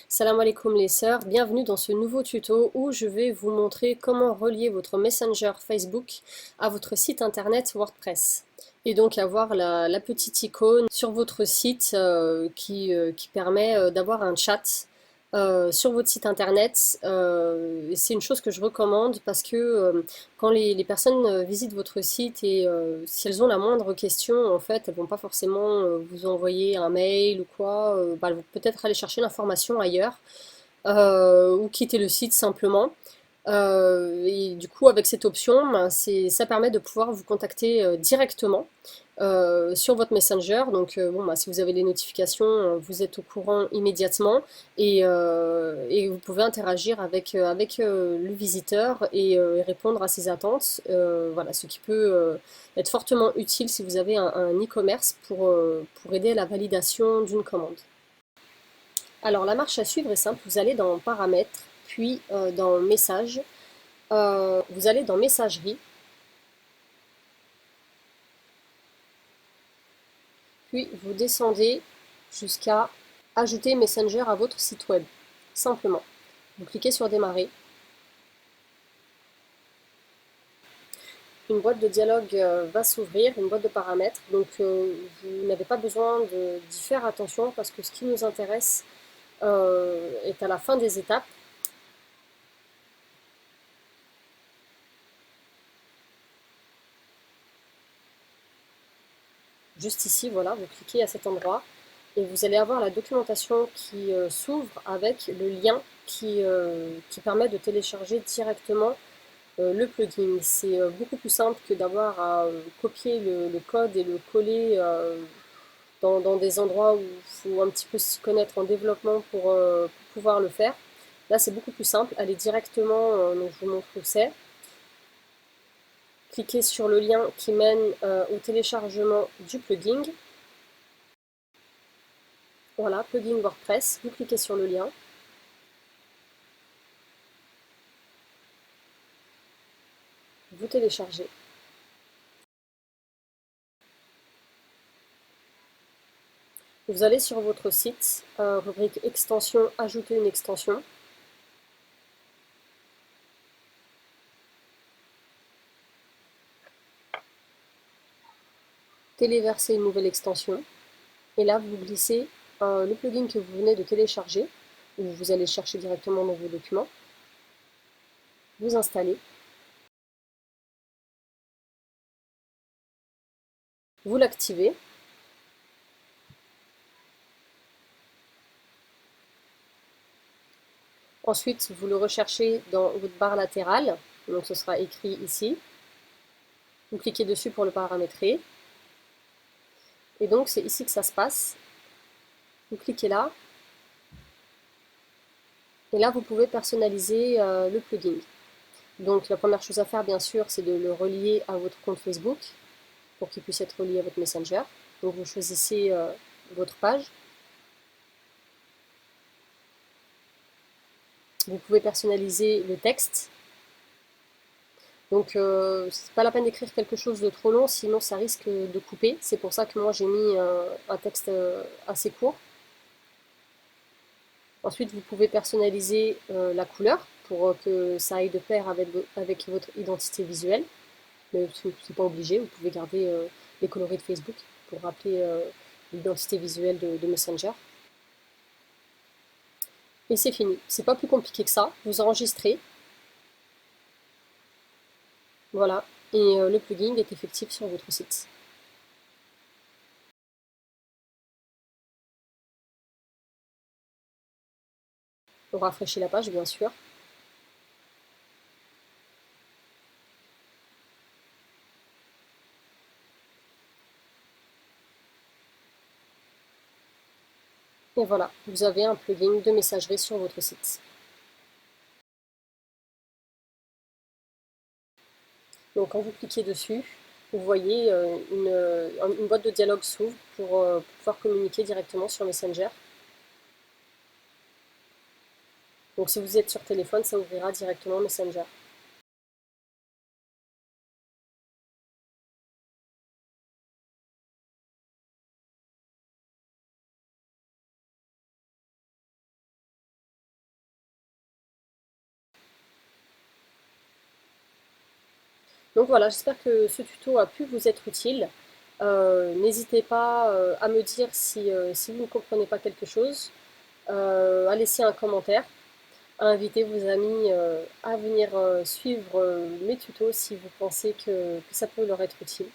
Salam alaikum les sœurs, bienvenue dans ce nouveau tuto où je vais vous montrer comment relier votre Messenger Facebook à votre site internet WordPress. Et donc avoir la petite icône sur votre site qui permet d'avoir un chat sur votre site internet. C'est une chose que je recommande parce que quand les personnes visitent votre site et si elles ont la moindre question, en fait, elles vont pas forcément vous envoyer un mail ou quoi, elles vont peut-être aller chercher l'information ailleurs ou quitter le site simplement. Et du coup, avec cette option, ben, ça permet de pouvoir vous contacter directement sur votre Messenger. Donc, bon, ben, si vous avez les notifications, vous êtes au courant immédiatement et vous pouvez interagir avec le visiteur et répondre à ses attentes. Voilà, ce qui peut être fortement utile si vous avez un e-commerce pour aider à la validation d'une commande. Alors la marche à suivre est simple, vous allez dans Paramètres, puis dans Messages, vous allez dans Messagerie, puis vous descendez jusqu'à Ajouter Messenger à votre site web, simplement. Vous cliquez sur Démarrer. Une boîte de dialogue va s'ouvrir, une boîte de paramètres, donc vous n'avez pas besoin d'y faire attention parce que ce qui nous intéresse est à la fin des étapes. Juste ici, voilà, vous cliquez à cet endroit et vous allez avoir la documentation qui s'ouvre avec le lien qui permet de télécharger directement le plugin. C'est beaucoup plus simple que d'avoir à copier le code et le coller dans des endroits où il faut un petit peu s'y connaître en développement pour pouvoir le faire. Là, c'est beaucoup plus simple. Allez directement, donc je vous montre où c'est. Cliquez sur le lien qui mène au téléchargement du plugin. Voilà, plugin WordPress. Vous cliquez sur le lien. Vous téléchargez. Vous allez sur votre site, rubrique extension, ajouter une extension. Téléverser une nouvelle extension. Et là, vous glissez le plugin que vous venez de télécharger, ou vous allez chercher directement dans vos documents. Vous installez. Vous l'activez. Ensuite, vous le recherchez dans votre barre latérale, donc ce sera écrit ici. Vous cliquez dessus pour le paramétrer. Et donc, c'est ici que ça se passe. Vous cliquez là. Et là, vous pouvez personnaliser le plugin. Donc, la première chose à faire, bien sûr, c'est de le relier à votre compte Facebook pour qu'il puisse être relié à votre Messenger. Donc, vous choisissez votre page. Vous pouvez personnaliser le texte. Donc, c'est pas la peine d'écrire quelque chose de trop long, sinon ça risque de couper. C'est pour ça que moi j'ai mis un texte assez court. Ensuite, vous pouvez personnaliser la couleur pour que ça aille de pair avec votre identité visuelle. Mais c'est pas obligé, vous pouvez garder les coloris de Facebook pour rappeler l'identité visuelle de Messenger. Et c'est fini. C'est pas plus compliqué que ça. Vous enregistrez. Voilà. Et le plugin est effectif sur votre site. On rafraîchit la page, bien sûr. Et voilà, vous avez un plugin de messagerie sur votre site. Donc quand vous cliquez dessus, vous voyez une boîte de dialogue s'ouvre pour pouvoir communiquer directement sur Messenger. Donc si vous êtes sur téléphone, ça ouvrira directement Messenger. Donc voilà, j'espère que ce tuto a pu vous être utile. N'hésitez pas à me dire si vous ne comprenez pas quelque chose, à laisser un commentaire, à inviter vos amis à venir suivre mes tutos si vous pensez que ça peut leur être utile.